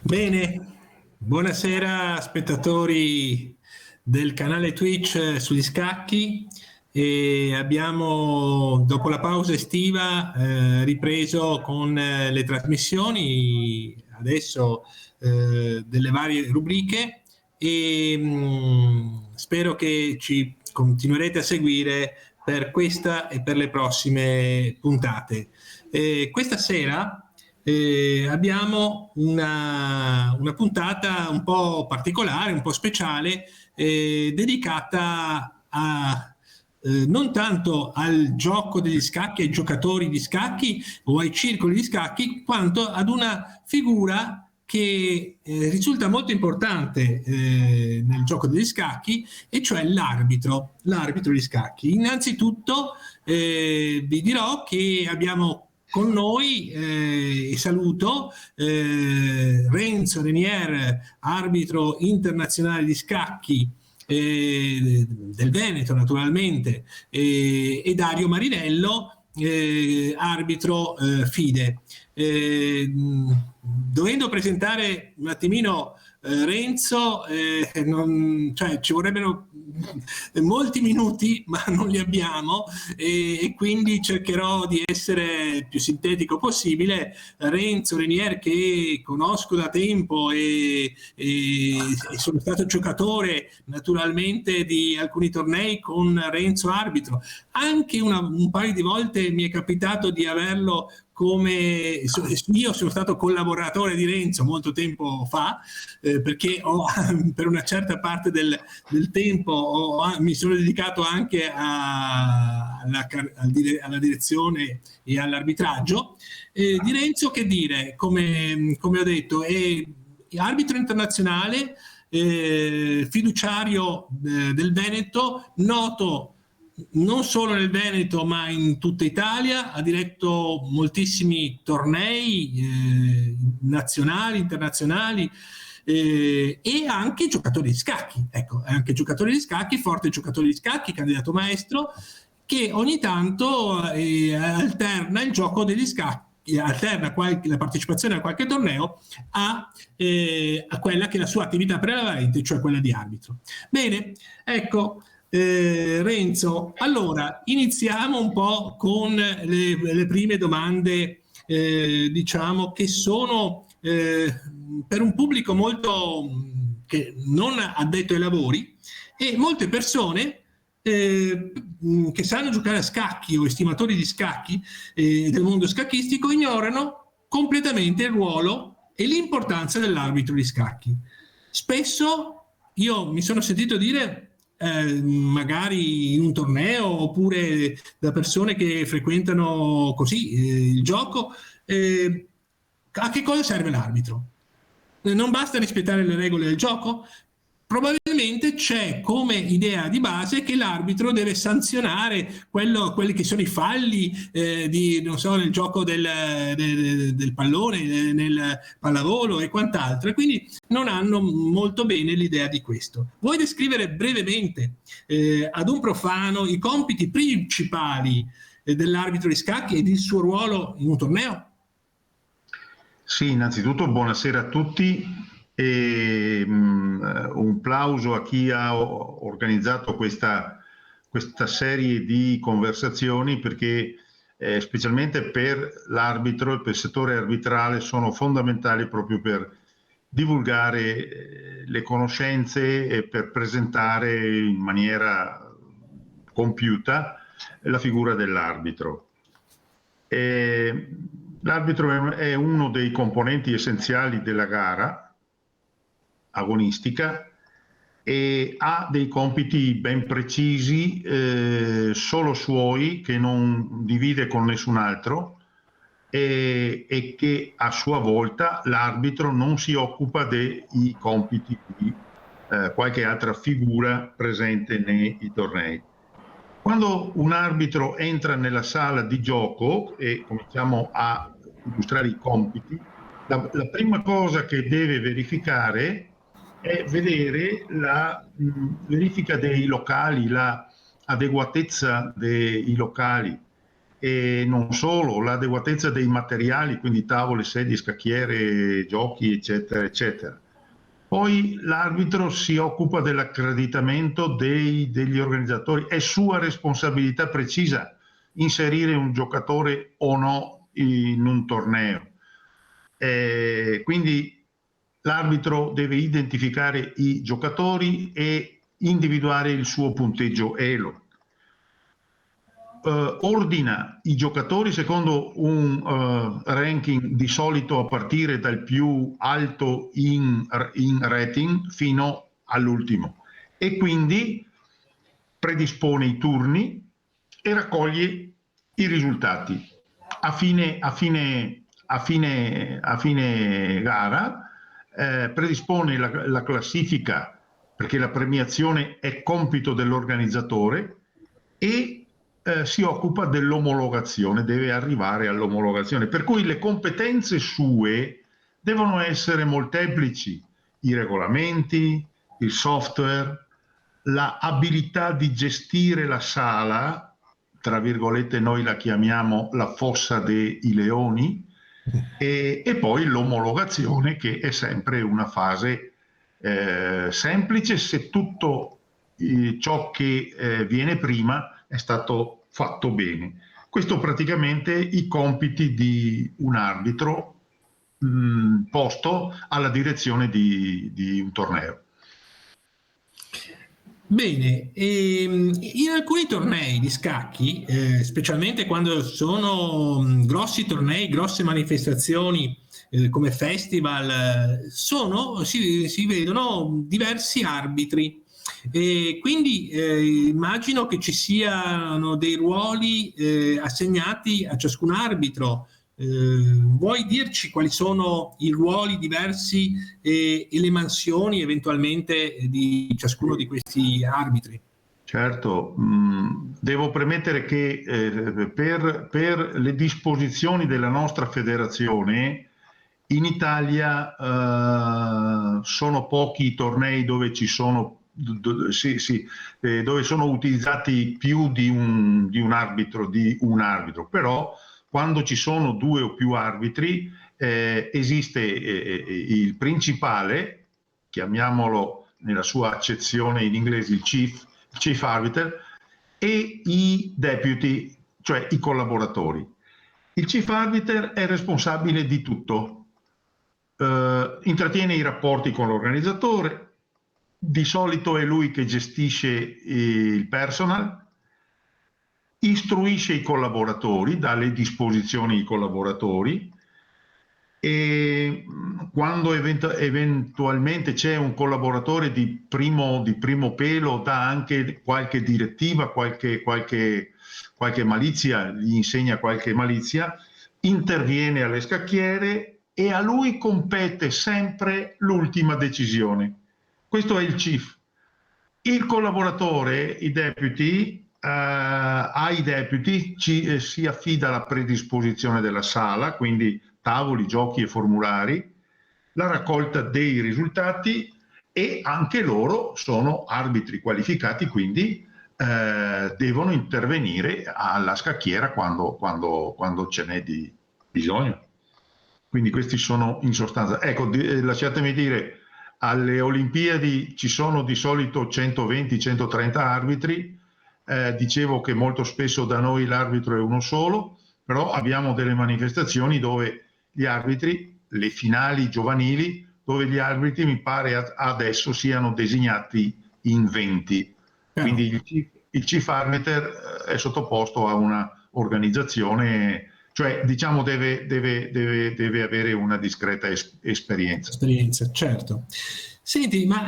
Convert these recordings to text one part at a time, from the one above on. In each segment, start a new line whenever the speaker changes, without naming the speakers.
Bene, buonasera spettatori del canale Twitch sugli scacchi. E abbiamo, dopo la pausa estiva, ripreso con le trasmissioni, adesso delle varie rubriche, e spero che ci continuerete a seguire per questa e per le prossime puntate. Questa sera abbiamo una puntata un po' particolare, un po' speciale, dedicata a non tanto al gioco degli scacchi, ai giocatori di scacchi o ai circoli di scacchi, quanto ad una figura che risulta molto importante nel gioco degli scacchi, e cioè l'arbitro di scacchi. Innanzitutto vi dirò che abbiamo con noi, e saluto Renzo Renier, arbitro internazionale di scacchi del Veneto naturalmente, e Dario Marinello, arbitro FIDE. Dovendo presentare un attimino Renzo, ci vorrebbero molti minuti, ma non li abbiamo, e quindi cercherò di essere il più sintetico possibile. Renzo Renier, che conosco da tempo e sono stato giocatore naturalmente di alcuni tornei con Renzo arbitro. Anche un paio di volte mi è capitato di averlo come... Io sono stato collaboratore di Renzo molto tempo fa, perché per una certa parte del tempo mi sono dedicato anche alla direzione e all'arbitraggio. Di Renzo che dire, come ho detto, è arbitro internazionale, fiduciario del Veneto, noto non solo nel Veneto ma in tutta Italia. Ha diretto moltissimi tornei nazionali, internazionali, e anche giocatori di scacchi, ecco, anche giocatori di scacchi, forte giocatore di scacchi, candidato maestro, che ogni tanto alterna il gioco degli scacchi, alterna la partecipazione a qualche torneo a quella che è la sua attività prevalente, cioè quella di arbitro. Bene, ecco, Renzo, allora iniziamo un po' con le prime domande, diciamo, che sono per un pubblico molto che non addetto ai lavori, e molte persone che sanno giocare a scacchi o estimatori di scacchi del mondo scacchistico ignorano completamente il ruolo e l'importanza dell'arbitro di scacchi. Spesso io mi sono sentito dire, magari in un torneo oppure da persone che frequentano così il gioco, a che cosa serve l'arbitro? Non basta rispettare le regole del gioco? Probabilmente c'è come idea di base che l'arbitro deve sanzionare quelli che sono i falli nel gioco del pallone, nel pallavolo e quant'altro, e quindi non hanno molto bene l'idea di questo. Vuoi descrivere brevemente ad un profano i compiti principali dell'arbitro di scacchi ed il suo ruolo in un torneo?
Sì, innanzitutto buonasera a tutti e un plauso a chi ha organizzato questa serie di conversazioni, perché specialmente per l'arbitro e per il settore arbitrale sono fondamentali proprio per divulgare le conoscenze e per presentare in maniera compiuta la figura dell'arbitro. L'arbitro è uno dei componenti essenziali della gara agonistica e ha dei compiti ben precisi, solo suoi, che non divide con nessun altro, e che a sua volta l'arbitro non si occupa dei compiti di qualche altra figura presente nei tornei. Quando un arbitro entra nella sala di gioco e cominciamo a illustrare i compiti, la prima cosa che deve verificare è vedere la verifica dei locali, la adeguatezza dei locali. e non solo, l'adeguatezza dei materiali, quindi tavole, sedie, scacchiere, giochi, eccetera, eccetera. Poi l'arbitro si occupa dell'accreditamento degli organizzatori, è sua responsabilità precisa inserire un giocatore o no in un torneo. Quindi l'arbitro deve identificare i giocatori e individuare il suo punteggio ELO. Ordina i giocatori secondo un ranking di solito a partire dal più alto in rating fino all'ultimo, e quindi predispone i turni e raccoglie i risultati. A fine gara predispone la classifica, perché la premiazione è compito dell'organizzatore, e si occupa dell'omologazione, deve arrivare all'omologazione, per cui le competenze sue devono essere molteplici: i regolamenti, il software, l'abilità di gestire la sala, tra virgolette noi la chiamiamo la fossa dei leoni, e poi l'omologazione, che è sempre una fase semplice se tutto ciò che viene prima è stato fatto bene. Questo praticamente i compiti di un arbitro posto alla direzione di un torneo.
Bene, in alcuni tornei di scacchi, specialmente quando sono grossi tornei, grosse manifestazioni come festival, si vedono diversi arbitri. E quindi immagino che ci siano dei ruoli assegnati a ciascun arbitro. Vuoi dirci quali sono i ruoli diversi e le mansioni eventualmente di ciascuno di questi arbitri?
Certo, devo premettere che per le disposizioni della nostra federazione in Italia sono pochi i tornei dove ci sono dove sono utilizzati più di un arbitro, però quando ci sono 2 o più arbitri esiste il principale, chiamiamolo nella sua accezione in inglese il chief arbiter, e i deputy, cioè i collaboratori. Il chief arbiter è responsabile di tutto, intrattiene i rapporti con l'organizzatore, di solito è lui che gestisce il personal, istruisce i collaboratori, dà le disposizioni ai collaboratori, e quando eventualmente c'è un collaboratore di primo pelo dà anche qualche direttiva, qualche malizia, gli insegna qualche malizia, interviene alle scacchiere e a lui compete sempre l'ultima decisione. Questo è il chief. Il collaboratore, i deputy, ai deputy si affida la predisposizione della sala, quindi tavoli, giochi e formulari, la raccolta dei risultati, e anche loro sono arbitri qualificati, quindi devono intervenire alla scacchiera quando ce n'è di bisogno. Quindi questi sono in sostanza. Ecco, lasciatemi dire, alle Olimpiadi ci sono di solito 120-130 arbitri. Dicevo che molto spesso da noi l'arbitro è uno solo, però abbiamo delle manifestazioni dove gli arbitri, le finali giovanili, dove gli arbitri mi pare adesso siano designati in 20. Quindi il chief arbiter è sottoposto a una organizzazione, cioè diciamo deve avere una discreta esperienza.
Esperienza, certo. Senti, ma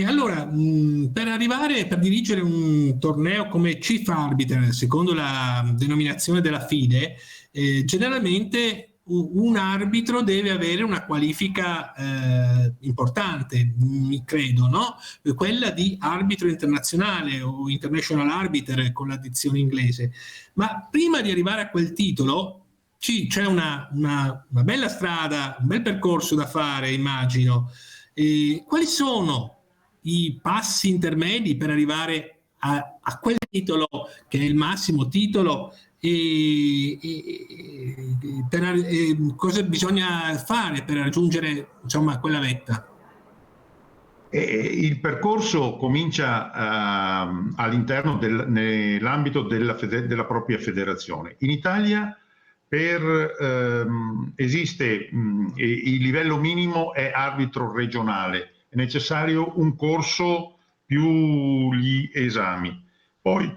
allora per dirigere un torneo come chief arbiter, secondo la denominazione della FIDE, generalmente un arbitro deve avere una qualifica importante, mi credo, no? Quella di arbitro internazionale o international arbiter con l'addizione inglese. Ma prima di arrivare a quel titolo c'è una bella strada, un bel percorso da fare, immagino. Quali sono i passi intermedi per arrivare a quel titolo che è il massimo titolo cosa bisogna fare per raggiungere, insomma, quella vetta?
Il percorso comincia all'interno nell'ambito della propria federazione. In Italia esiste il livello minimo è arbitro regionale, è necessario un corso più gli esami. Poi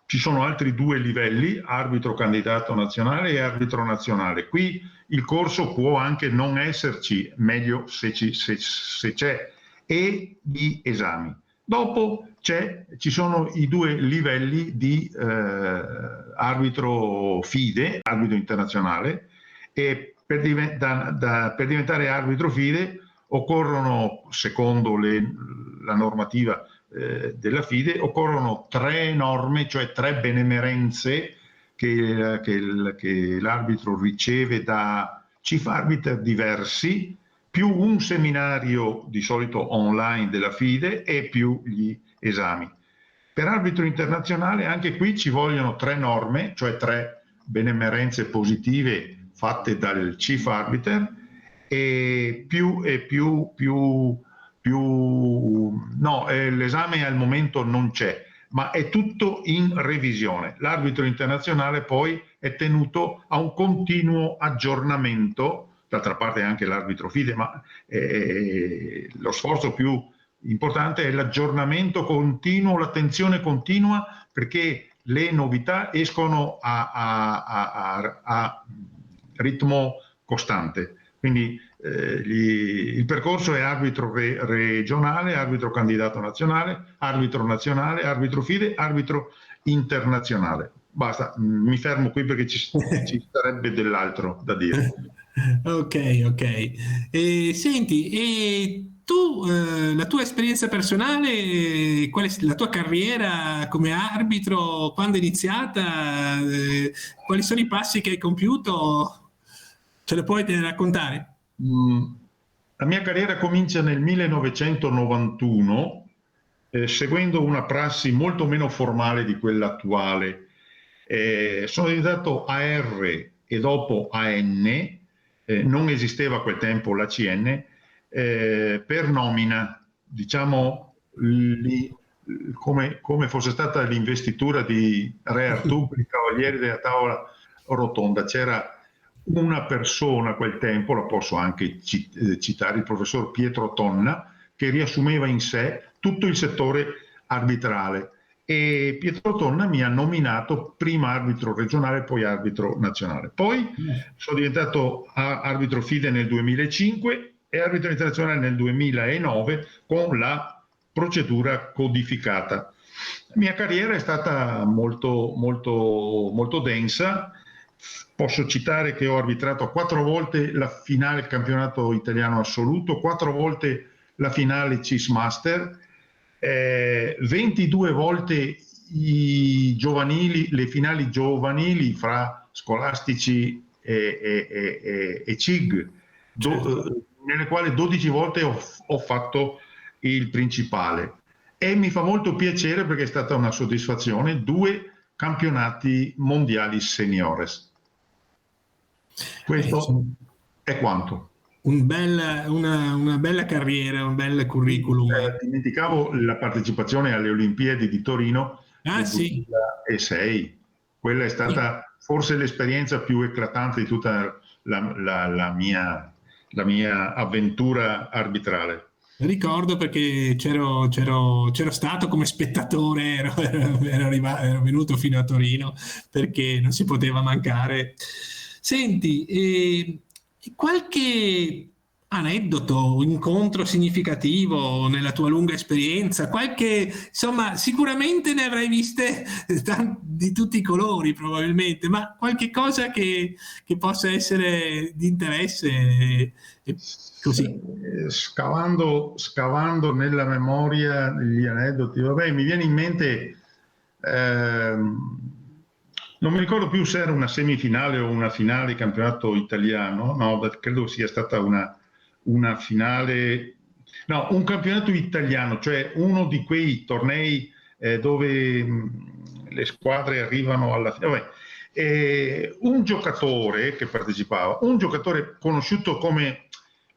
ci sono altri 2 livelli, arbitro candidato nazionale e arbitro nazionale. Qui il corso può anche non esserci, meglio se c'è, e gli esami. Dopo ci sono i 2 livelli di arbitro FIDE, arbitro internazionale, e per diventare arbitro FIDE occorrono, secondo la normativa della FIDE, occorrono 3 norme, cioè 3 benemerenze che l'arbitro riceve da chief arbiter diversi, più un seminario di solito online della FIDE e più gli esami. Per arbitro internazionale anche qui ci vogliono 3 norme, cioè 3 benemerenze positive fatte dal chief arbiter l'esame al momento non c'è, ma è tutto in revisione. L'arbitro internazionale poi è tenuto a un continuo aggiornamento. D'altra parte anche l'arbitro FIDE, ma lo sforzo più importante è l'aggiornamento continuo, l'attenzione continua, perché le novità escono a ritmo costante. Quindi il percorso è arbitro regionale, arbitro candidato nazionale, arbitro FIDE, arbitro internazionale. Basta, mi fermo qui perché ci sarebbe dell'altro da dire.
Ok. Senti, tu, la tua esperienza personale, qual è la tua carriera come arbitro, quando è iniziata, quali sono i passi che hai compiuto? Ce le puoi raccontare?
La mia carriera comincia nel 1991, seguendo una prassi molto meno formale di quella attuale. Sono diventato AR e dopo AN, non esisteva a quel tempo l'ACN, per nomina, diciamo come fosse stata l'investitura di Re Artù per i Cavalieri della Tavola Rotonda. C'era una persona a quel tempo, la posso anche citare, il professor Pietro Tonna, che riassumeva in sé tutto il settore arbitrale. E Pietro Tonna mi ha nominato prima arbitro regionale, poi arbitro nazionale. Poi sono diventato arbitro FIDE nel 2005 e arbitro internazionale nel 2009 con la procedura codificata. La mia carriera è stata molto densa. Posso citare che ho arbitrato 4 volte la finale del campionato italiano assoluto, 4 volte la finale CIS Master, 22 volte le finali giovanili fra scolastici e CIG, nelle quali 12 volte ho fatto il principale. E mi fa molto piacere perché è stata una soddisfazione, 2 campionati mondiali seniores. Questo è quanto.
Una bella carriera, un bel curriculum.
Dimenticavo la partecipazione alle Olimpiadi di Torino nel 2006. Quella è stata forse l'esperienza più eclatante di tutta la mia avventura arbitrale.
Ricordo perché c'ero stato come spettatore, ero venuto fino a Torino perché non si poteva mancare. Senti, qualche aneddoto, incontro significativo nella tua lunga esperienza, insomma, sicuramente ne avrai viste di tutti i colori probabilmente, ma qualche cosa che possa essere di interesse, così.
Scavando nella memoria gli aneddoti, vabbè, mi viene in mente, non mi ricordo più se era una semifinale o una finale di campionato italiano, no, credo sia stata una finale, no, un campionato italiano, cioè uno di quei tornei dove le squadre arrivano alla fine. Un giocatore che partecipava, un giocatore conosciuto come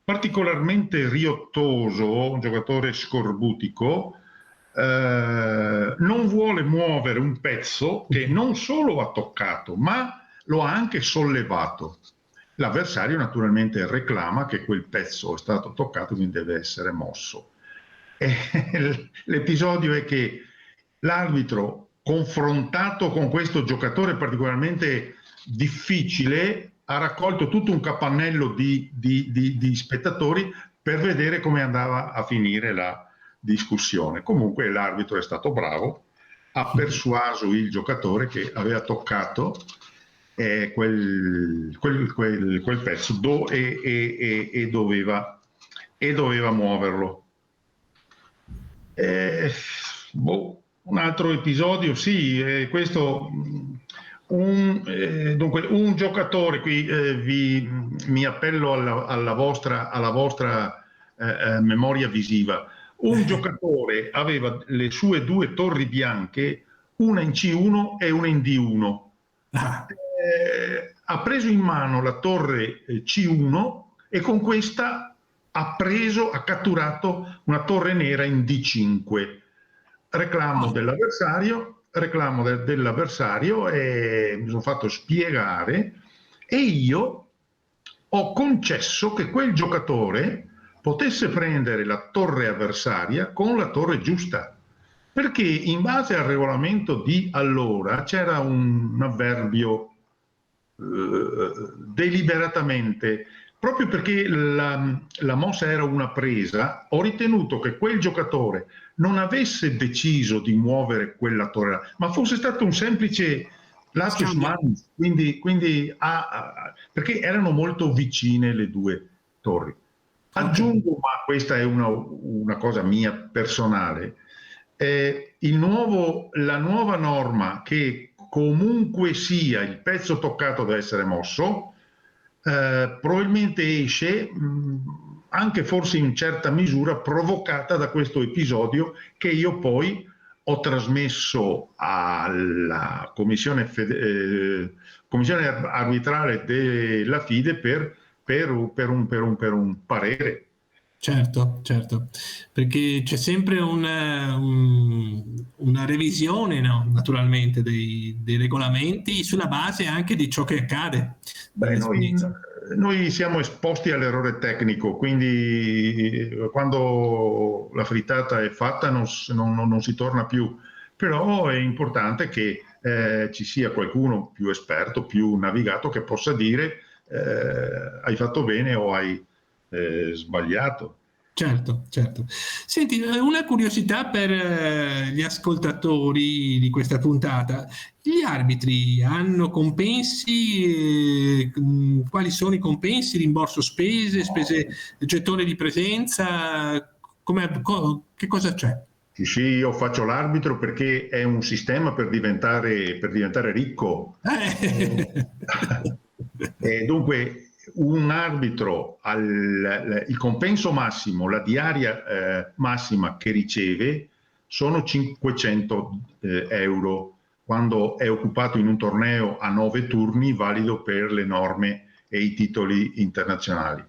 particolarmente riottoso, un giocatore scorbutico, non vuole muovere un pezzo che non solo ha toccato, ma lo ha anche sollevato. L'avversario naturalmente reclama che quel pezzo è stato toccato, quindi deve essere mosso. L'episodio è che l'arbitro, confrontato con questo giocatore particolarmente difficile, ha raccolto tutto un capannello di spettatori per vedere come andava a finire la discussione. Comunque l'arbitro è stato bravo, ha persuaso il giocatore che aveva toccato quel pezzo e doveva muoverlo. Un altro episodio, sì, questo dunque un giocatore qui mi appello alla vostra memoria visiva. Un giocatore aveva le sue 2 torri bianche, una in C1 e una in D1. Ha preso in mano la torre C1 e con questa ha catturato una torre nera in D5. Reclamo dell'avversario e mi sono fatto spiegare e io ho concesso che quel giocatore potesse prendere la torre avversaria con la torre giusta, perché in base al regolamento di allora c'era un avverbio deliberatamente, proprio perché la mossa era una presa, ho ritenuto che quel giocatore non avesse deciso di muovere quella torre, ma fosse stato un semplice lapsus manus, quindi perché erano molto vicine le 2 torri. Aggiungo, ma questa è una cosa mia personale, la nuova norma che comunque sia il pezzo toccato deve essere mosso, probabilmente esce anche forse in certa misura provocata da questo episodio che io poi ho trasmesso alla commissione arbitrale della FIDE per un parere.
Certo, perché c'è sempre una revisione, no? Naturalmente dei regolamenti sulla base anche di ciò che accade.
Beh, noi siamo esposti all'errore tecnico, quindi quando la frittata è fatta non si torna più, però è importante che ci sia qualcuno più esperto, più navigato che possa dire hai fatto bene o hai sbagliato.
Certo. Senti, una curiosità per gli ascoltatori di questa puntata. Gli arbitri hanno compensi? Quali sono i compensi? Rimborso spese, gettone di presenza? Che cosa c'è?
Sì, io faccio l'arbitro perché è un sistema per diventare ricco. E dunque un arbitro il compenso massimo, la diaria massima che riceve sono 500 euro quando è occupato in un torneo a 9 turni valido per le norme e i titoli internazionali.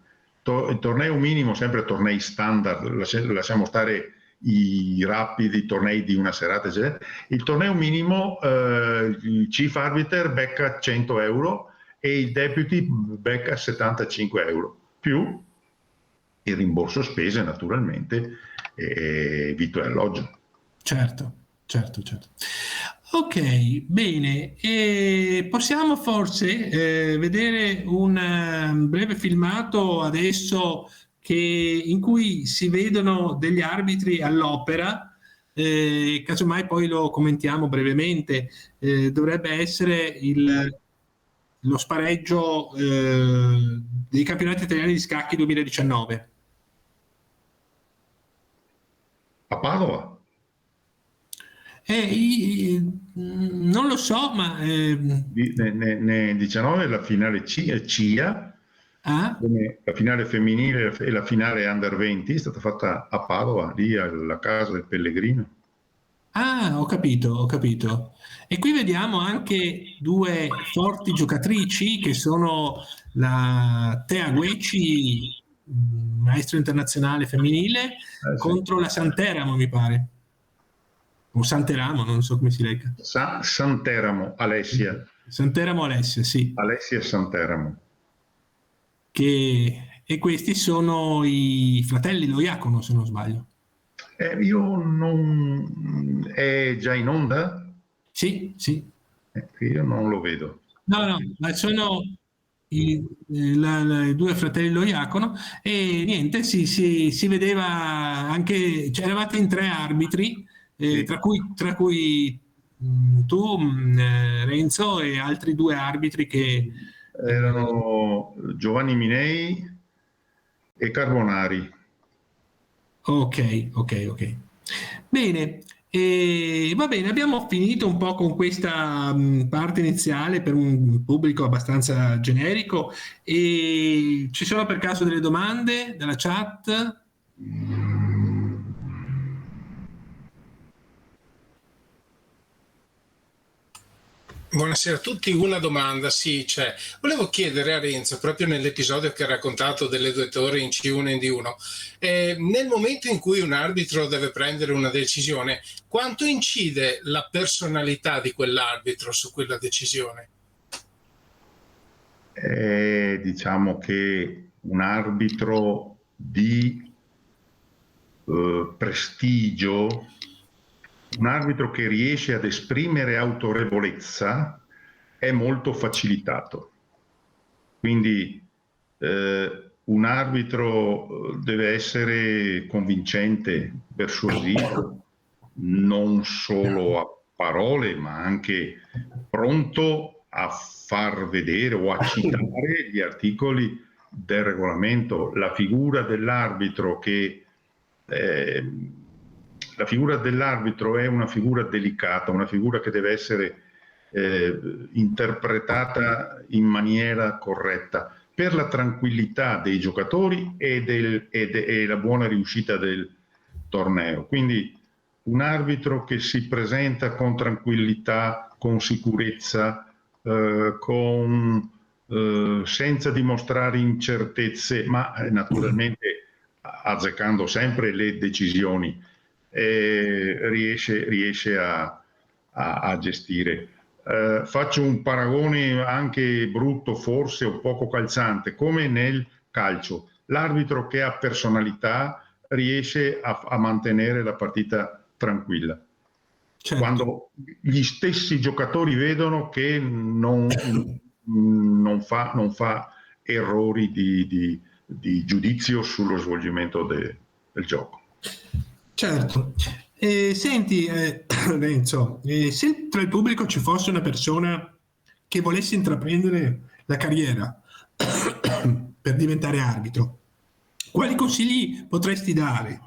Il torneo minimo, sempre tornei standard, lasciamo stare i rapidi, i tornei di una serata, eccetera. Il torneo minimo, il chief arbiter becca 100 euro e il deputy becca 75 euro, più il rimborso spese naturalmente, vitto e alloggio.
Certo. Ok, bene, possiamo forse vedere un breve filmato adesso in cui si vedono degli arbitri all'opera, casomai poi lo commentiamo brevemente. Dovrebbe essere lo spareggio dei campionati italiani di scacchi 2019.
A Padova?
Non lo so, ma
nel 19 la finale CIA, come la finale femminile e la finale under 20 è stata fatta a Padova, lì alla casa del Pellegrino.
Ah, ho capito, ho capito. E qui vediamo anche due forti giocatrici che sono la Tea Guecci, maestro internazionale femminile,
Sì.
contro la Santeramo, mi pare. O Santeramo, non so come si legga.
Santeramo, Alessia.
Santeramo Alessia, sì.
Alessia Santeramo.
E questi sono i fratelli Lo Iacono, se non sbaglio.
Io non... È già in onda?
Sì, sì.
Io non lo vedo.
No, no, ma sono i due fratelli Lo Iacono e niente, si vedeva anche, cioè, eravate in tre arbitri,
Sì.
tra cui tu, Renzo, e altri due arbitri che...
Erano Giovanni Minei e Carbonari.
Ok, ok, ok. Bene, va bene, abbiamo finito un po' con questa parte iniziale per un pubblico abbastanza generico e ci sono per caso delle domande dalla chat?
Buonasera a tutti, una domanda, sì, c'è. Volevo chiedere a Renzo, proprio nell'episodio che ha raccontato delle 2 torri in C1 e in D1, nel momento in cui un arbitro deve prendere una decisione, quanto incide la personalità di quell'arbitro su quella decisione?
Diciamo che un arbitro di prestigio, un arbitro che riesce ad esprimere autorevolezza è molto facilitato. Quindi un arbitro deve essere convincente, persuasivo, non solo a parole, ma anche pronto a far vedere o a citare gli articoli del regolamento. La figura dell'arbitro è una figura delicata, una figura che deve essere interpretata in maniera corretta per la tranquillità dei giocatori e la buona riuscita del torneo. Quindi un arbitro che si presenta con tranquillità, con sicurezza, senza dimostrare incertezze, ma naturalmente azzeccando sempre le decisioni, riesce a gestire. Faccio un paragone anche brutto, forse un poco calzante, come nel calcio. L'arbitro che ha personalità riesce a mantenere la partita tranquilla.
Certo.
Quando gli stessi giocatori vedono che non fa errori di giudizio sullo svolgimento del gioco.
Certo. Senti, Renzo, se tra il pubblico ci fosse una persona che volesse intraprendere la carriera per diventare arbitro, quali consigli potresti dare?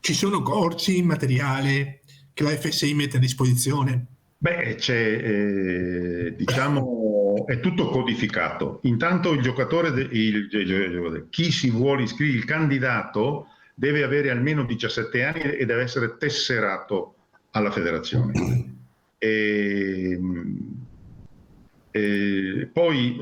Ci sono corsi, materiale che la FSI mette a disposizione?
Beh, diciamo, è tutto codificato. Intanto il giocatore, chi si vuole iscrivere, il candidato deve avere almeno 17 anni e deve essere tesserato alla federazione. Poi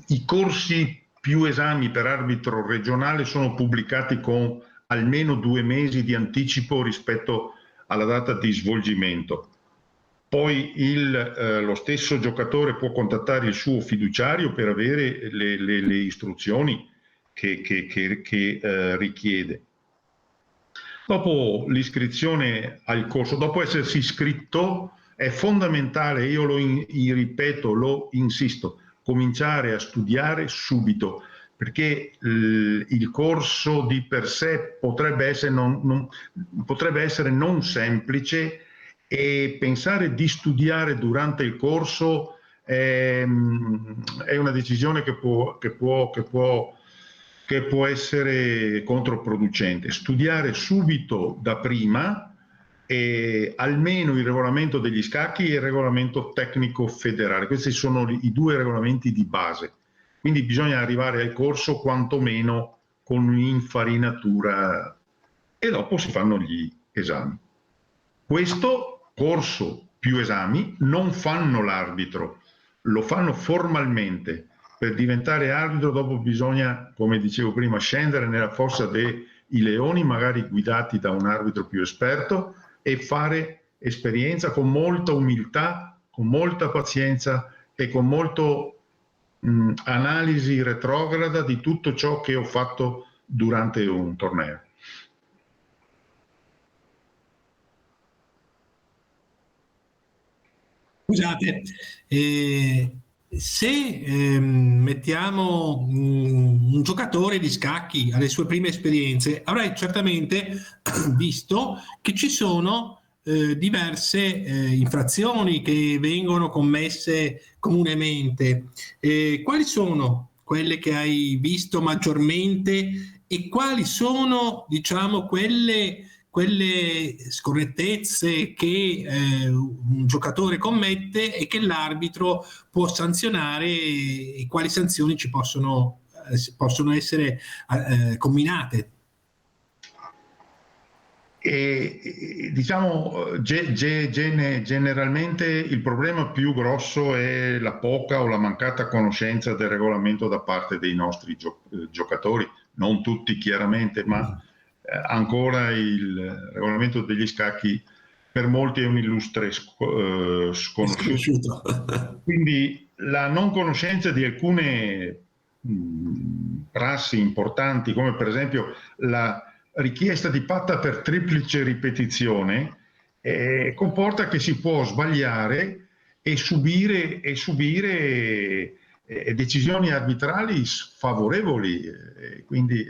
i corsi più esami per arbitro regionale sono pubblicati con almeno 2 mesi di anticipo rispetto alla data di svolgimento. Poi lo stesso giocatore può contattare il suo fiduciario per avere le istruzioni che richiede. Dopo l'iscrizione al corso, dopo essersi iscritto, è fondamentale, io ripeto, lo insisto, cominciare a studiare subito, perché il corso di per sé potrebbe essere non semplice, e pensare di studiare durante il corso è una decisione che può essere controproducente. Studiare subito da prima almeno il regolamento degli scacchi e il regolamento tecnico federale. Questi sono i 2 regolamenti di base. Quindi bisogna arrivare al corso quantomeno con un'infarinatura e dopo si fanno gli esami. Questo corso più esami non fanno l'arbitro, lo fanno formalmente. Per diventare arbitro dopo bisogna, come dicevo prima, scendere nella fossa dei leoni, magari guidati da un arbitro più esperto, e fare esperienza con molta umiltà, con molta pazienza e con molto analisi retrograda di tutto ciò che ho fatto durante un torneo.
Scusate, se mettiamo un giocatore di scacchi alle sue prime esperienze, avrai certamente visto che ci sono diverse infrazioni che vengono commesse comunemente. Quali sono quelle che hai visto maggiormente e quali sono, diciamo, quelle scorrettezze che un giocatore commette e che l'arbitro può sanzionare, e quali sanzioni ci possono essere comminate?
Diciamo, generalmente il problema più grosso è la poca o la mancata conoscenza del regolamento da parte dei nostri giocatori, non tutti chiaramente, ma ancora il regolamento degli scacchi per molti è un illustre sconosciuto. Quindi la non conoscenza di alcune prassi importanti, come per esempio la richiesta di patta per triplice ripetizione, comporta che si può sbagliare e subire decisioni arbitrali sfavorevoli, quindi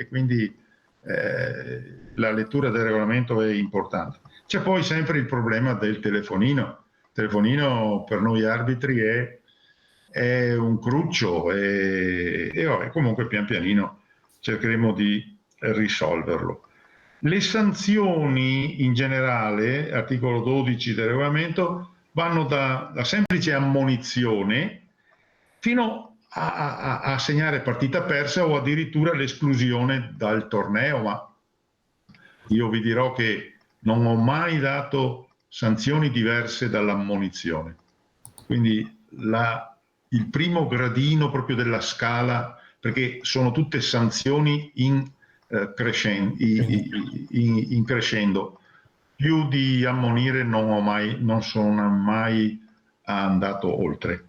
la lettura del regolamento è importante. C'è poi sempre il problema del telefonino. Il telefonino per noi arbitri è un cruccio e comunque pian pianino cercheremo di risolverlo. Le sanzioni in generale, articolo 12 del regolamento, vanno da semplice ammonizione fino a segnare partita persa o addirittura l'esclusione dal torneo, ma io vi dirò che non ho mai dato sanzioni diverse dall'ammonizione. Quindi il primo gradino proprio della scala, perché sono tutte sanzioni in crescendo. Più di ammonire non sono mai andato oltre.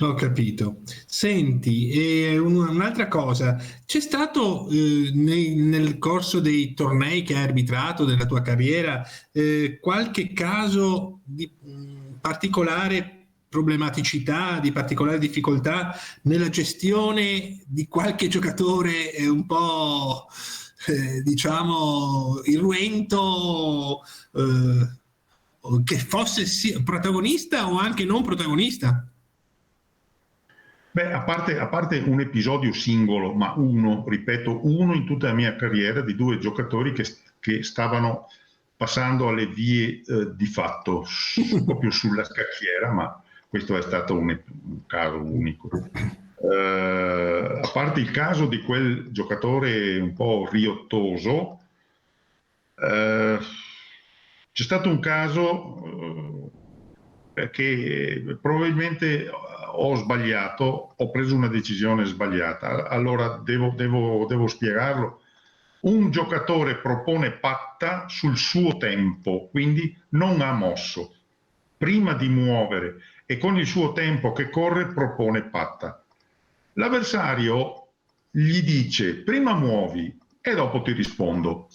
Ho capito. Senti, un'altra cosa, c'è stato nel corso dei tornei che hai arbitrato nella tua carriera qualche caso di particolare problematicità, di particolare difficoltà nella gestione di qualche giocatore un po' diciamo irruento, che fosse protagonista o anche non protagonista?
Beh, a parte un episodio singolo, ma uno in tutta la mia carriera, di due giocatori che stavano passando alle vie di fatto, proprio sulla scacchiera, ma questo è stato un caso unico. A parte il caso di quel giocatore un po' riottoso, c'è stato un caso che probabilmente ho sbagliato, ho preso una decisione sbagliata. Allora devo spiegarlo. Un giocatore propone patta sul suo tempo, quindi non ha mosso. Prima di muovere e con il suo tempo che corre propone patta. L'avversario gli dice prima muovi e dopo ti rispondo.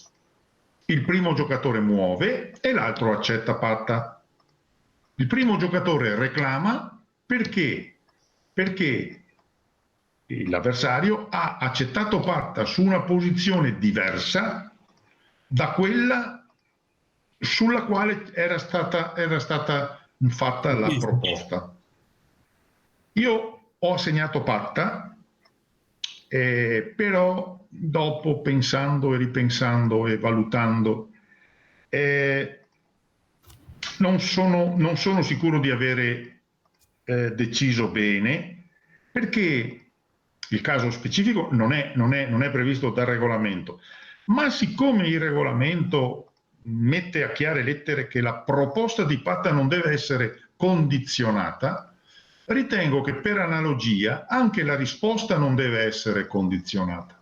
Il primo giocatore muove e l'altro accetta patta. Il primo giocatore reclama perché l'avversario ha accettato patta su una posizione diversa da quella sulla quale era stata fatta la proposta. Io ho assegnato patta, però dopo, pensando e ripensando e valutando, non sono sicuro di avere deciso bene, perché il caso specifico non è previsto dal regolamento, ma siccome il regolamento mette a chiare lettere che la proposta di patta non deve essere condizionata, ritengo che per analogia anche la risposta non deve essere condizionata.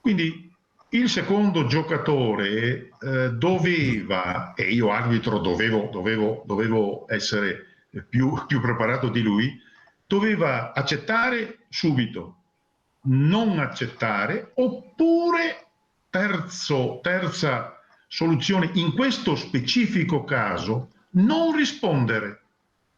Quindi il secondo giocatore doveva, e io arbitro dovevo essere più preparato di lui, doveva accettare subito, non accettare, oppure terza soluzione, in questo specifico caso, non rispondere,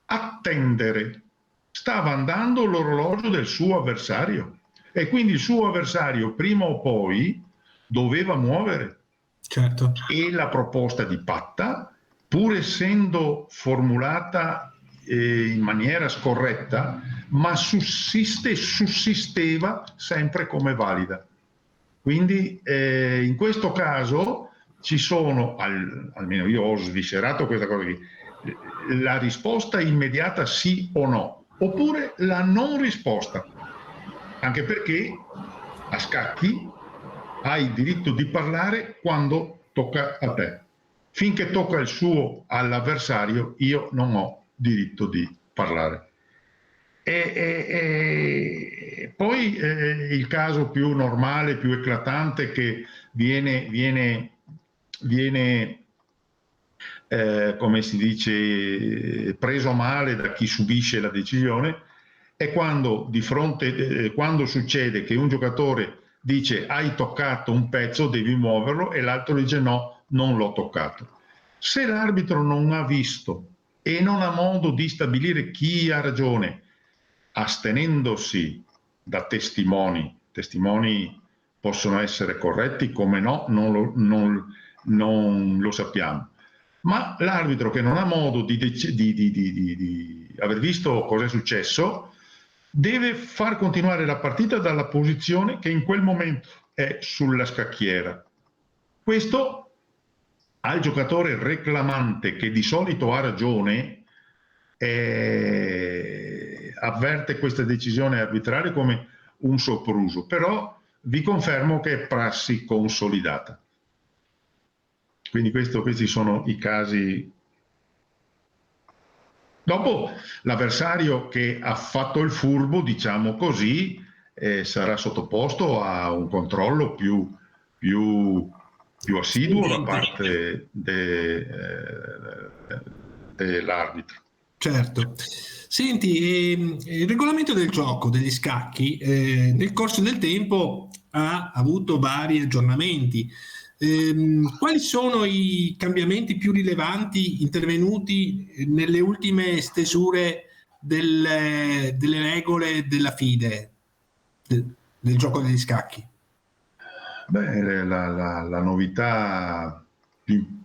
attendere. Stava andando l'orologio del suo avversario e quindi il suo avversario prima o poi doveva muovere.
Certo.
E la proposta di patta, pur essendo formulata in maniera scorretta, ma sussisteva sempre come valida. Quindi in questo caso ci sono, almeno io ho sviscerato questa cosa qui, la risposta immediata sì o no, oppure la non risposta, anche perché a scacchi hai il diritto di parlare quando tocca a te. Finché tocca il suo all'avversario, io non ho diritto di parlare. E poi il caso più normale, più eclatante, che viene come si dice, preso male da chi subisce la decisione, è quando quando succede che un giocatore dice hai toccato un pezzo, devi muoverlo, e l'altro dice no, non l'ho toccato. Se l'arbitro non ha visto e non ha modo di stabilire chi ha ragione, astenendosi da testimoni possono essere corretti, come no, non lo sappiamo. Ma l'arbitro che non ha modo di aver visto cosa è successo deve far continuare la partita dalla posizione che in quel momento è sulla scacchiera. Questo al giocatore reclamante, che di solito ha ragione, avverte questa decisione arbitrale come un sopruso, però vi confermo che è prassi consolidata. Quindi questi sono i casi. Dopo l'avversario che ha fatto il furbo, diciamo così, sarà sottoposto a un controllo più assiduo da parte dell'arbitro.
Certo. Senti, il regolamento del gioco degli scacchi nel corso del tempo ha avuto vari aggiornamenti. Quali sono i cambiamenti più rilevanti intervenuti nelle ultime stesure delle regole della FIDE del gioco degli scacchi?
Beh, la novità più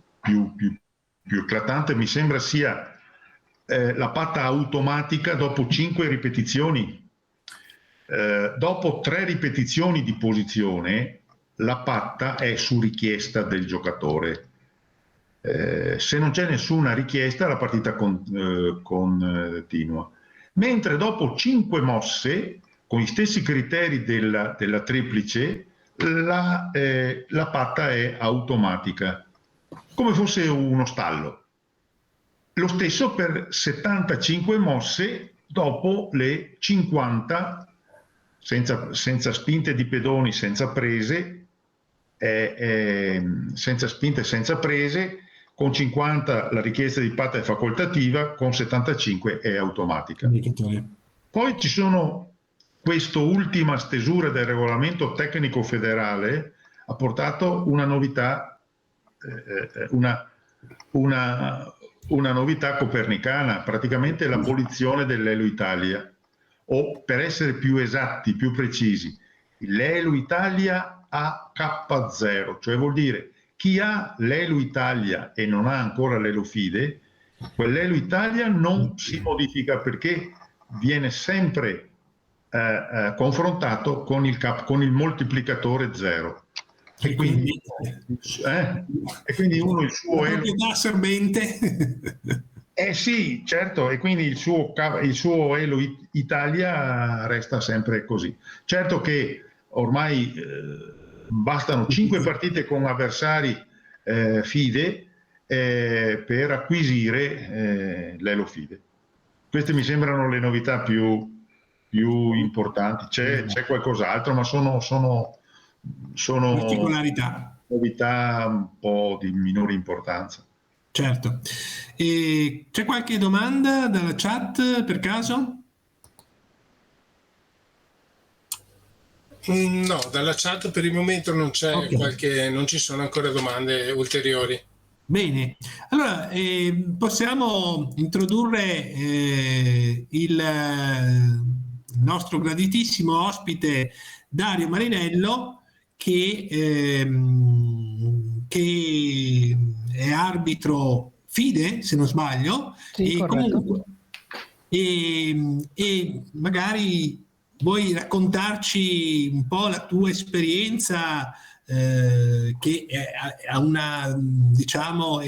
eclatante mi sembra sia la patta automatica dopo 5 ripetizioni. Dopo 3 ripetizioni di posizione, la patta è su richiesta del giocatore. Se non c'è nessuna richiesta, la partita continua. Mentre dopo 5 mosse, con gli stessi criteri della triplice, la patta è automatica, come fosse uno stallo. Lo stesso per 75 mosse dopo le 50, senza spinte di pedoni, senza prese, senza spinte, senza prese. Con 50 la richiesta di patta è facoltativa, con 75 è automatica. Poi ci sono quest'ultima stesura del regolamento tecnico federale, ha portato una novità, una novità copernicana, praticamente l'abolizione dell'Elo Italia, o per essere più esatti, più precisi, l'Elo Italia a K0, cioè vuol dire chi ha l'Elo Italia e non ha ancora l'Elo Fide, quell'Elo Italia non si modifica perché viene sempre confrontato con il moltiplicatore 0. E quindi uno il suo
proprietà assorbente.
Sì, certo, e quindi il suo Elo Italia resta sempre così. Certo che ormai bastano 5 partite con avversari FIDE per acquisire l'Elo FIDE. Queste mi sembrano le novità più importanti. C'è qualcos'altro, ma sono
particolarità,
novità un po' di minore importanza.
Certo. E c'è qualche domanda dalla chat per caso?
No, dalla chat per il momento non c'è,
Okay.
non ci sono ancora domande ulteriori.
Bene, allora possiamo introdurre il nostro graditissimo ospite Dario Marinello, che è arbitro FIDE, se non sbaglio,
Sì,
e
corretto.
comunque e magari vuoi raccontarci un po' la tua esperienza, che ha una, diciamo,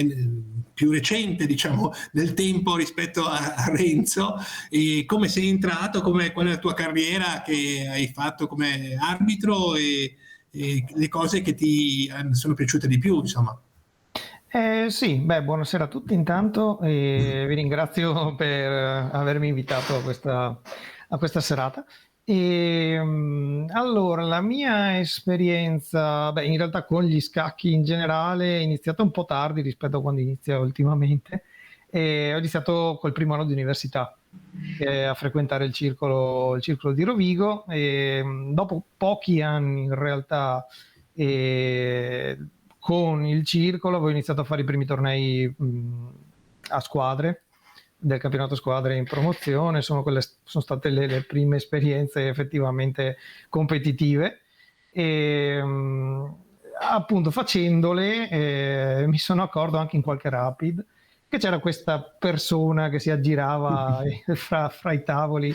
più recente, diciamo, nel tempo rispetto a Renzo, e come sei entrato, qual è la tua carriera che hai fatto come arbitro e le cose che ti sono piaciute di più, insomma.
Sì, buonasera a tutti intanto e vi ringrazio per avermi invitato a questa serata. Allora, la mia esperienza, in realtà con gli scacchi in generale è iniziata un po' tardi rispetto a quando inizia ultimamente. Ho iniziato col primo anno di università a frequentare il circolo di Rovigo e dopo pochi anni in realtà con il circolo avevo iniziato a fare i primi tornei a squadre del campionato squadre in promozione. Sono state le prime esperienze effettivamente competitive e appunto facendole mi sono accorto anche in qualche rapid che c'era questa persona che si aggirava fra i tavoli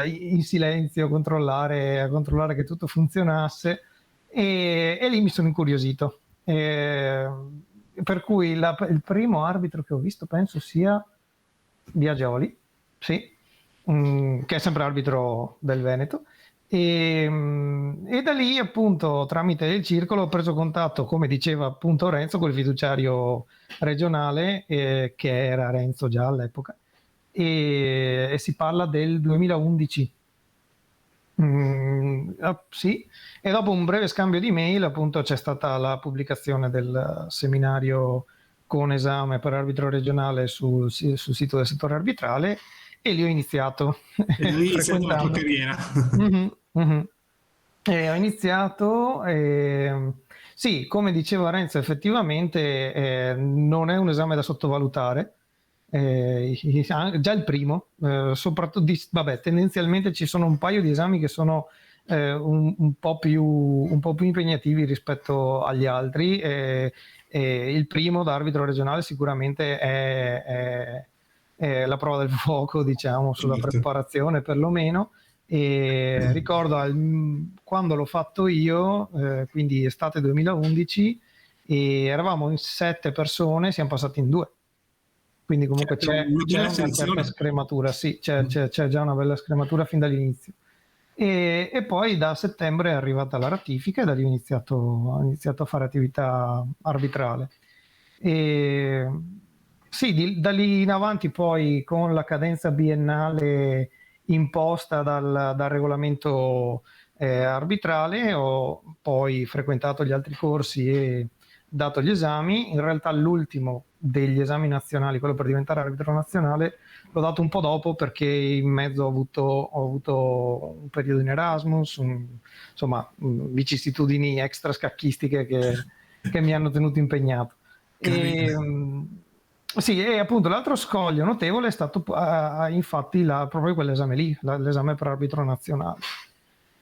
in silenzio a controllare che tutto funzionasse e lì mi sono incuriosito. Per cui il primo arbitro che ho visto penso sia Biagioli, sì, che è sempre arbitro del Veneto, e da lì appunto tramite il circolo ho preso contatto, come diceva appunto Renzo, con il fiduciario regionale che era Renzo già all'epoca, e si parla del 2011. Sì, e dopo un breve scambio di mail appunto c'è stata la pubblicazione del seminario con esame per arbitro regionale sul sito del settore arbitrale e lì ho iniziato.
E lì è iniziata la tua carriera.
E ho iniziato, sì, come diceva Renzo, effettivamente non è un esame da sottovalutare. Già il primo, soprattutto, tendenzialmente ci sono un paio di esami che sono un po' più impegnativi rispetto agli altri. Il primo da arbitro regionale sicuramente è la prova del fuoco, diciamo, sulla preparazione perlomeno. E ricordo quando l'ho fatto io, quindi estate 2011, e eravamo in 7 persone, siamo passati in 2. Quindi comunque c'è una certa scrematura, sì, c'è già una bella scrematura fin dall'inizio. E poi da settembre è arrivata la ratifica e da lì ho iniziato a fare attività arbitrale. E sì, da lì in avanti poi con la cadenza biennale imposta dal regolamento arbitrale ho poi frequentato gli altri corsi e dato gli esami. In realtà l'ultimo degli esami nazionali, quello per diventare arbitro nazionale, l'ho dato un po' dopo perché in mezzo ho avuto un periodo in Erasmus, insomma vicissitudini extra scacchistiche che mi hanno tenuto impegnato. Sì, e appunto l'altro scoglio notevole è stato infatti proprio quell'esame lì, l'esame per arbitro nazionale.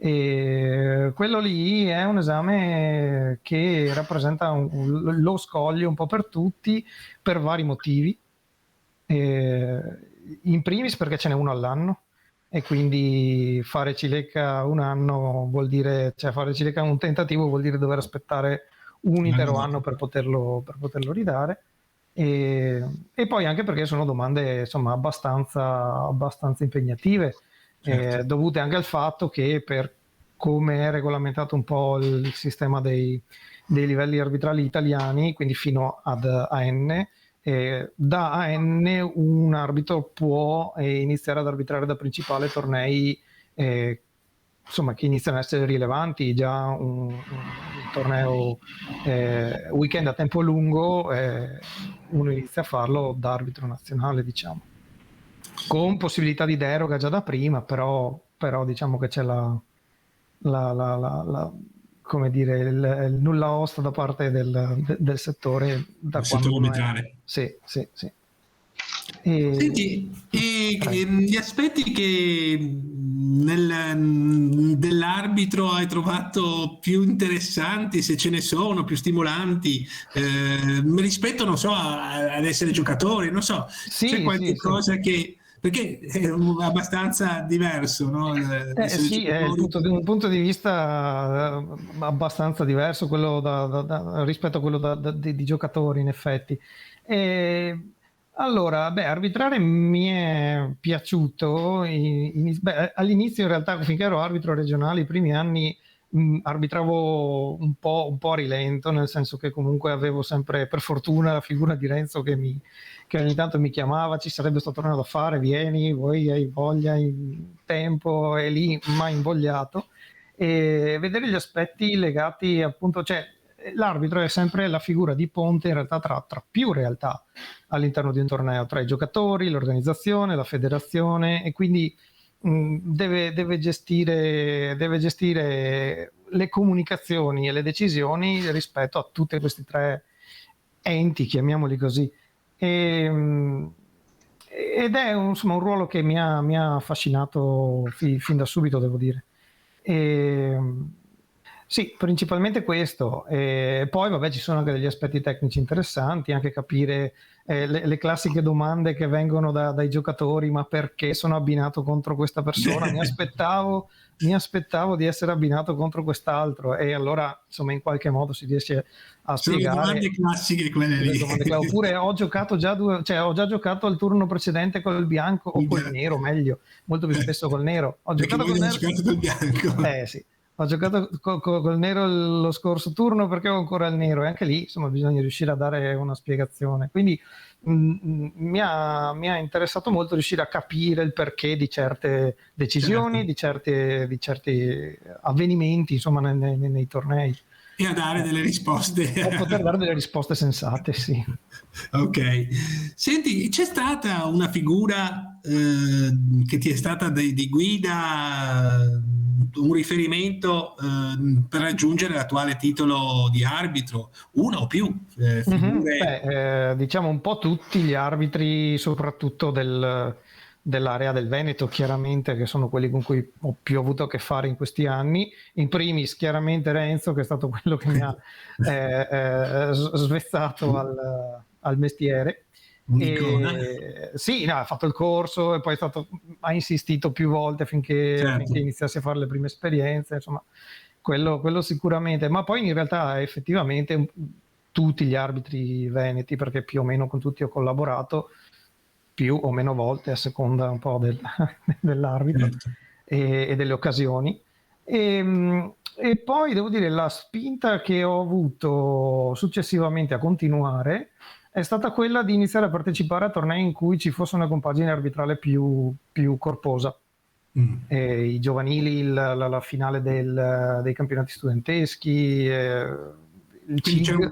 E quello lì è un esame che rappresenta lo scoglio un po' per tutti, per vari motivi. In primis perché ce n'è uno all'anno e quindi fare cilecca un anno vuol dire, cioè fare cilecca un tentativo vuol dire dover aspettare un intero anno per poterlo ridare. E poi anche perché sono domande insomma abbastanza impegnative, dovute anche al fatto che per come è regolamentato un po' il sistema dei dei livelli arbitrali italiani, quindi fino ad AN. Da AN un arbitro può iniziare ad arbitrare da principale tornei insomma, che iniziano ad essere rilevanti. Già un torneo weekend a tempo lungo, uno inizia a farlo da arbitro nazionale, diciamo, con possibilità di deroga già da prima, però diciamo che c'è come dire, il nulla osta da parte del settore, da quando uno è... Sì.
Senti, gli aspetti che dell'arbitro hai trovato più interessanti, se ce ne sono, più stimolanti, rispetto, non so, ad essere giocatore, non so, c'è qualche cosa che... Perché è abbastanza diverso, no?
Sì, è un punto di vista abbastanza diverso quello rispetto a quello di giocatori, in effetti. Allora, arbitrare mi è piaciuto. All'inizio, in realtà, finché ero arbitro regionale, i primi anni arbitravo un po' a rilento, nel senso che comunque avevo sempre, per fortuna, la figura di Renzo che ogni tanto mi chiamava: ci sarebbe sto torneo da fare, vieni, voi hai voglia, hai tempo, e lì mi ha invogliato. E vedere gli aspetti legati, appunto, cioè l'arbitro è sempre la figura di ponte in realtà tra più realtà all'interno di un torneo, tra i giocatori, l'organizzazione, la federazione, e quindi deve gestire le comunicazioni e le decisioni rispetto a tutti questi tre enti, chiamiamoli così. Ed è un ruolo che mi ha affascinato fin da subito, devo dire. Sì, principalmente questo. Poi vabbè, ci sono anche degli aspetti tecnici interessanti, anche capire le classiche domande che vengono dai giocatori: ma perché sono abbinato contro questa persona? Mi aspettavo di essere abbinato contro quest'altro, e allora insomma in qualche modo si riesce a spiegare.
Sono le domande classiche quelle lì.
Oppure ho già giocato al turno precedente col bianco o col nero, meglio, molto più spesso col nero. Ho giocato col
bianco.
Sì. Ho giocato col nero lo scorso turno perché ho ancora il nero, e anche lì insomma bisogna riuscire a dare una spiegazione. Quindi mi ha interessato molto riuscire a capire il perché di certe decisioni, di certi avvenimenti, insomma, nei tornei.
E a dare delle risposte.
E poter dare delle risposte sensate, sì.
Ok. Senti, c'è stata una figura che ti è stata di guida, un riferimento per raggiungere l'attuale titolo di arbitro, una o più figure?
Diciamo un po' tutti gli arbitri, soprattutto dell'area del Veneto, chiaramente, che sono quelli con cui ho più avuto a che fare in questi anni. In primis chiaramente Renzo, che è stato quello che mi ha svezzato al mestiere. Sì, ha fatto il corso e poi ha insistito più volte finché iniziassi a fare le prime esperienze, insomma, quello sicuramente. Ma poi in realtà effettivamente tutti gli arbitri veneti, perché più o meno con tutti ho collaborato più o meno volte a seconda un po' dell'arbitro e delle occasioni. E poi devo dire, la spinta che ho avuto successivamente a continuare è stata quella di iniziare a partecipare a tornei in cui ci fosse una compagine arbitrale più corposa. I giovanili, la finale dei campionati studenteschi, il CIG.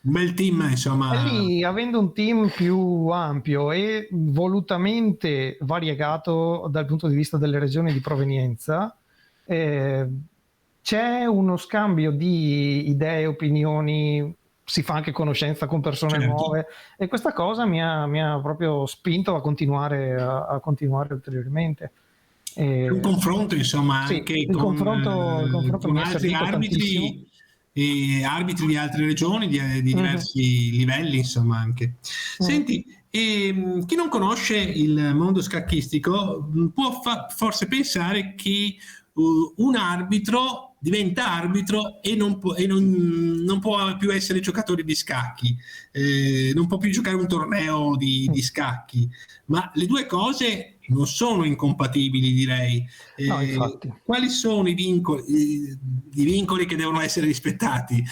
Un bel team, insomma.
E lì, avendo un team più ampio e volutamente variegato dal punto di vista delle regioni di provenienza, c'è uno scambio di idee, opinioni, si fa anche conoscenza con persone nuove, e questa cosa mi ha proprio spinto a continuare ulteriormente.
Un confronto, insomma,
sì,
anche
con
altri arbitri e arbitri di altre regioni, di diversi livelli, insomma, anche. Senti, chi non conosce il mondo scacchistico può forse pensare che un arbitro diventa arbitro e non può più essere giocatore di scacchi, non può più giocare un torneo di scacchi, ma le due cose non sono incompatibili, direi.
No, infatti.
Quali sono i vincoli che devono essere rispettati?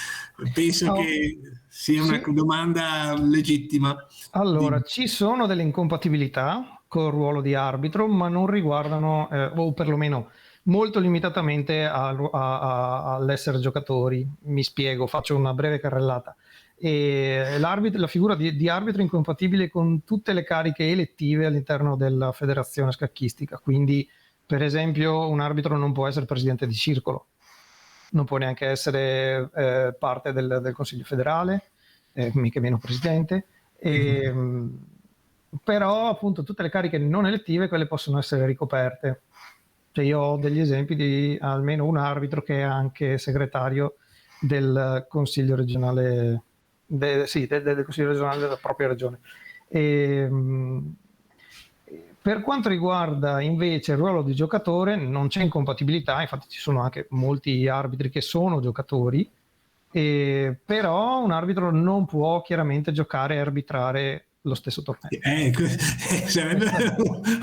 Penso che sia una domanda legittima.
Allora, ci sono delle incompatibilità col ruolo di arbitro, ma non riguardano, o perlomeno molto limitatamente all'essere giocatori. Mi spiego, faccio una breve carrellata. La figura di arbitro è incompatibile con tutte le cariche elettive all'interno della federazione scacchistica, quindi per esempio un arbitro non può essere presidente di circolo, non può neanche essere parte del Consiglio federale, mica meno presidente, però appunto tutte le cariche non elettive, quelle possono essere ricoperte. Cioè, io ho degli esempi di almeno un arbitro che è anche segretario del Consiglio regionale, del Consiglio regionale della propria regione. Per quanto riguarda invece il ruolo di giocatore, non c'è incompatibilità, infatti ci sono anche molti arbitri che sono giocatori, però un arbitro non può chiaramente giocare e arbitrare lo stesso torneo.
Sarebbe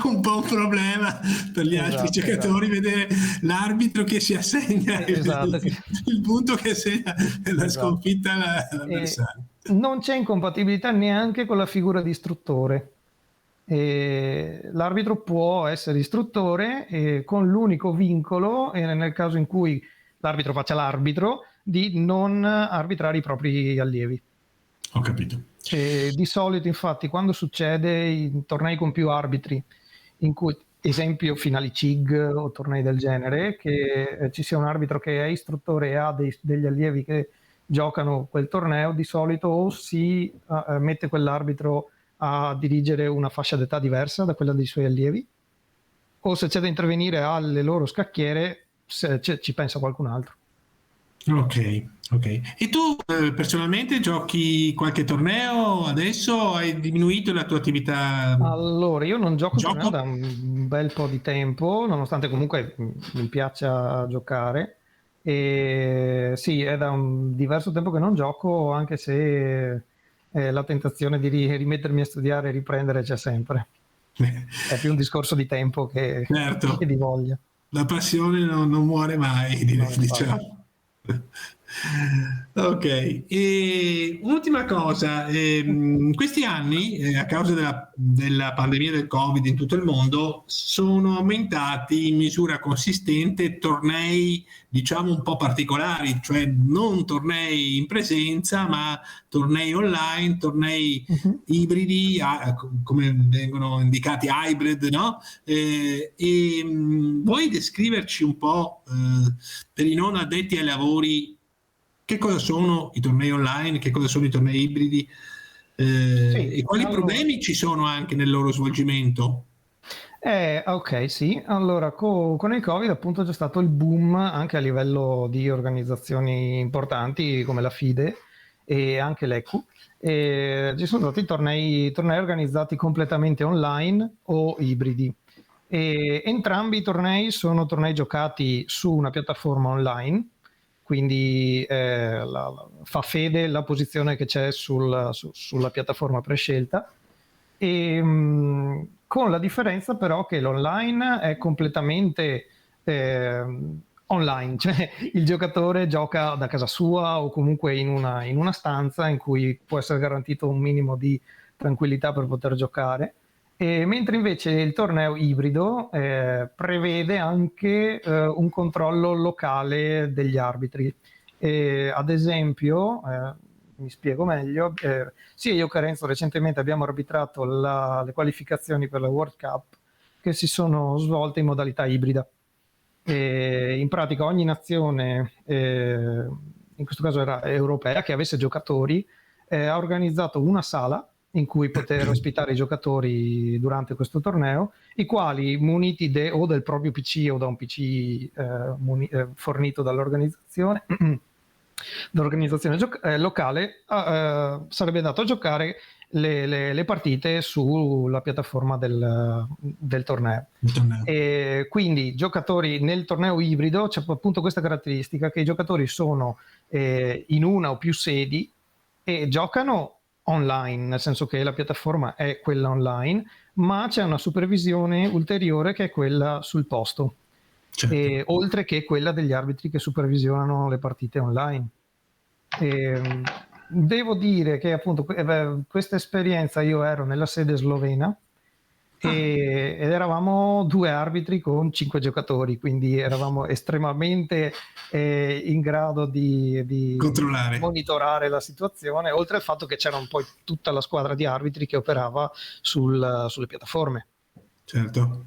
un po' un problema per gli altri giocatori vedere l'arbitro che si assegna il punto che segna la sconfitta all'avversario.
Non c'è incompatibilità neanche con la figura di istruttore. L'arbitro può essere istruttore con l'unico vincolo, nel caso in cui l'arbitro faccia l'arbitro, di non arbitrare i propri allievi.
Ho capito.
Di solito, infatti, quando succede in tornei con più arbitri, in cui, esempio, finali CIG o tornei del genere, che ci sia un arbitro che è istruttore e ha degli allievi che giocano quel torneo, di solito o si mette quell'arbitro a dirigere una fascia d'età diversa da quella dei suoi allievi, o se c'è da intervenire alle loro scacchiere, ci pensa qualcun altro.
Ok. E tu personalmente giochi qualche torneo adesso? Hai diminuito la tua attività?
Allora, io non gioco torneo da un bel po' di tempo, nonostante comunque mi piaccia giocare. E sì, è da un diverso tempo che non gioco, anche se la tentazione di rimettermi a studiare e riprendere c'è sempre. È più un discorso di tempo che di voglia.
La passione non muore mai, diciamo. Ok, e un'ultima cosa, in questi anni a causa della pandemia del Covid in tutto il mondo sono aumentati in misura consistente tornei, diciamo, un po' particolari, cioè non tornei in presenza ma tornei online, tornei ibridi, come vengono indicati hybrid, no? Vuoi descriverci un po' per i non addetti ai lavori che cosa sono i tornei online, che cosa sono i tornei ibridi e quali problemi ci sono anche nel loro svolgimento?
Ok, sì. Allora, con il Covid appunto c'è stato il boom anche a livello di organizzazioni importanti come la FIDE e anche l'ECU. Ci sono stati tornei organizzati completamente online o ibridi. Entrambi i tornei sono tornei giocati su una piattaforma online, quindi fa fede la posizione che c'è sulla piattaforma prescelta, con la differenza però che l'online è completamente online, cioè il giocatore gioca da casa sua o comunque in una stanza in cui può essere garantito un minimo di tranquillità per poter giocare. Mentre invece il torneo ibrido prevede anche un controllo locale degli arbitri. Ad esempio, mi spiego meglio, sia io che Renzo recentemente abbiamo arbitrato le qualificazioni per la World Cup che si sono svolte in modalità ibrida. In pratica ogni nazione, in questo caso era europea, che avesse giocatori, ha organizzato una sala in cui poter ospitare i giocatori durante questo torneo, i quali muniti o del proprio PC o da un PC fornito dall'organizzazione locale, sarebbe andato a giocare le partite sulla piattaforma del torneo. E quindi giocatori nel torneo ibrido c'è appunto questa caratteristica che i giocatori sono in una o più sedi e giocano online, nel senso che la piattaforma è quella online, ma c'è una supervisione ulteriore che è quella sul posto,
Certo.
oltre che quella degli arbitri che supervisionano le partite online. Devo dire che appunto questa esperienza, io ero nella sede slovena ed eravamo 2 arbitri con 5 giocatori, quindi eravamo estremamente in grado di
Controllare.
monitorare la situazione, oltre al fatto che c'era un po' tutta la squadra di arbitri che operava sulle piattaforme.
Certo.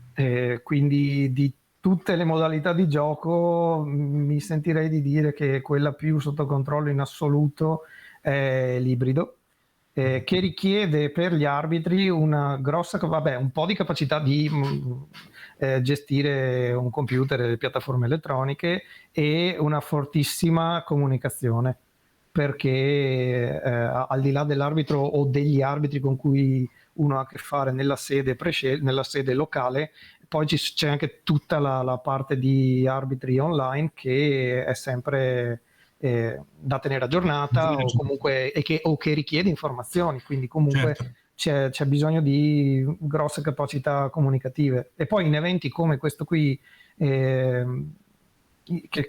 Quindi di tutte le modalità di gioco mi sentirei di dire che quella più sotto controllo in assoluto è l'ibrido, che richiede per gli arbitri una grossa, un po' di capacità di gestire un computer e le piattaforme elettroniche e una fortissima comunicazione, perché al di là dell'arbitro o degli arbitri con cui uno ha a che fare nella sede locale, poi c'è anche tutta la parte di arbitri online che è sempre da tenere aggiornata o comunque che richiede informazioni, quindi comunque
certo.
c'è bisogno di grosse capacità comunicative. E poi in eventi come questo qui, che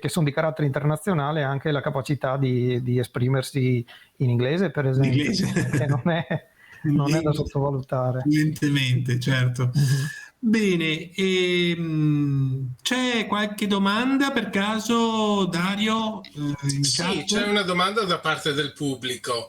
sono di carattere internazionale, anche la capacità di esprimersi in inglese, per esempio, che non è da sottovalutare.
Evidentemente, certo. Bene, c'è qualche domanda per caso, Dario?
Sì, c'è una domanda da parte del pubblico,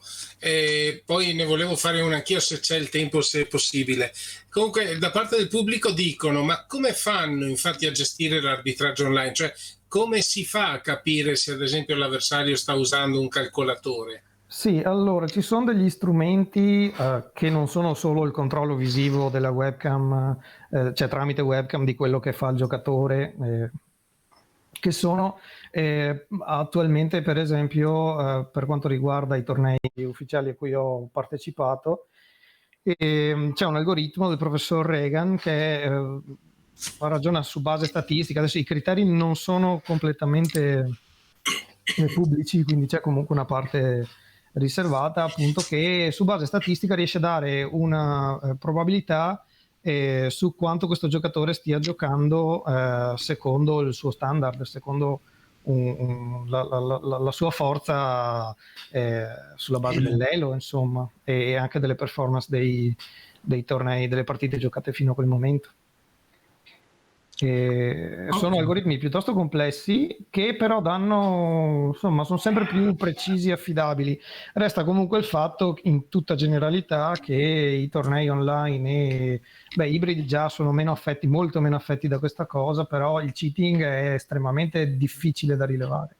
poi ne volevo fare una anch'io se c'è il tempo, se è possibile. Comunque da parte del pubblico dicono: ma come fanno infatti a gestire l'arbitraggio online? Cioè, come si fa a capire se ad esempio l'avversario sta usando un calcolatore?
Sì, allora ci sono degli strumenti che non sono solo il controllo visivo della webcam, cioè tramite webcam di quello che fa il giocatore, che sono attualmente, per esempio, per quanto riguarda i tornei ufficiali a cui ho partecipato, c'è un algoritmo del professor Regan che ragiona su base statistica. Adesso i criteri non sono completamente pubblici, quindi c'è comunque una parte riservata, appunto, che su base statistica riesce a dare una probabilità su quanto questo giocatore stia giocando secondo il suo standard, secondo la sua forza sulla base dell'elo, insomma, e anche delle performance dei tornei, delle partite giocate fino a quel momento. Sono algoritmi piuttosto complessi che però danno, insomma, sono sempre più precisi e affidabili. Resta comunque il fatto, in tutta generalità, che i tornei online ibridi già sono molto meno affetti da questa cosa, però il cheating è estremamente difficile da rilevare.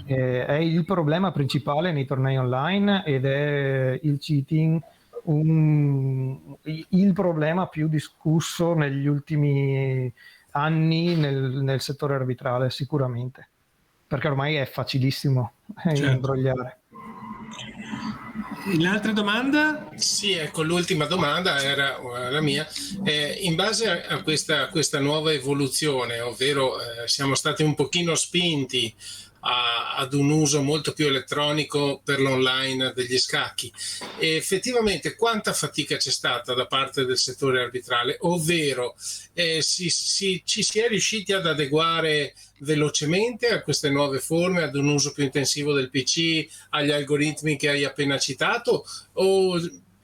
È il problema principale nei tornei online ed è il cheating il problema più discusso negli ultimi anni nel settore arbitrale, sicuramente, perché ormai è facilissimo imbrogliare.
L'altra domanda?
Sì, ecco, l'ultima domanda era la mia. In base a questa nuova evoluzione, ovvero siamo stati un pochino spinti ad un uso molto più elettronico per l'online degli scacchi, e effettivamente quanta fatica c'è stata da parte del settore arbitrale, ovvero ci si è riusciti ad adeguare velocemente a queste nuove forme, ad un uso più intensivo del PC, agli algoritmi che hai appena citato, o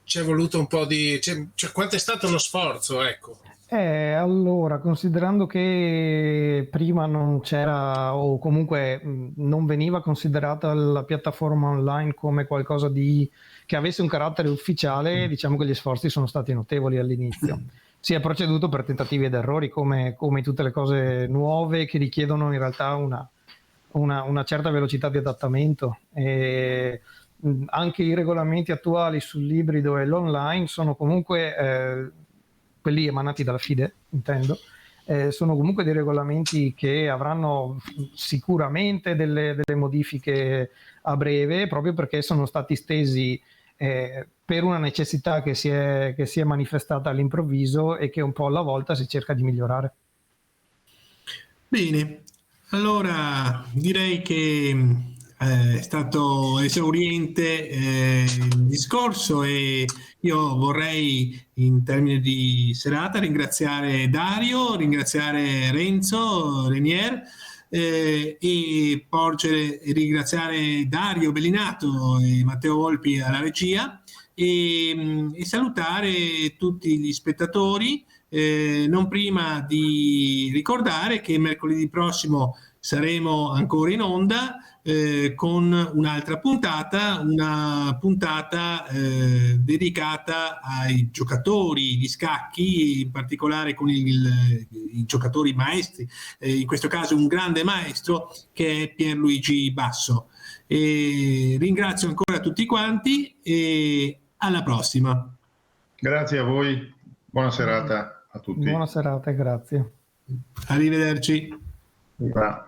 c'è voluto un po' di... cioè quanto è stato lo sforzo, ecco?
Allora, considerando che prima non c'era, o comunque non veniva considerata la piattaforma online come qualcosa che avesse un carattere ufficiale, diciamo che gli sforzi sono stati notevoli all'inizio. Si è proceduto per tentativi ed errori, come tutte le cose nuove che richiedono in realtà una certa velocità di adattamento. Anche i regolamenti attuali sull'ibrido e l'online sono comunque... quelli emanati dalla FIDE, intendo, sono comunque dei regolamenti che avranno sicuramente delle modifiche a breve, proprio perché sono stati stesi per una necessità che si è manifestata all'improvviso e che un po' alla volta si cerca di migliorare.
Bene, allora direi che È stato esauriente il discorso e io vorrei, in termini di serata, ringraziare Dario, ringraziare Renzo Renier e ringraziare Dario Bellinato e Matteo Volpi alla regia e salutare tutti gli spettatori, non prima di ricordare che mercoledì prossimo saremo ancora in onda con un'altra puntata, una puntata dedicata ai giocatori di scacchi, in particolare con i giocatori maestri, in questo caso un grande maestro che è Pierluigi Basso. Ringrazio ancora tutti quanti e alla prossima.
Grazie a voi, buona serata a tutti.
Buona serata, grazie.
Arrivederci.
Va.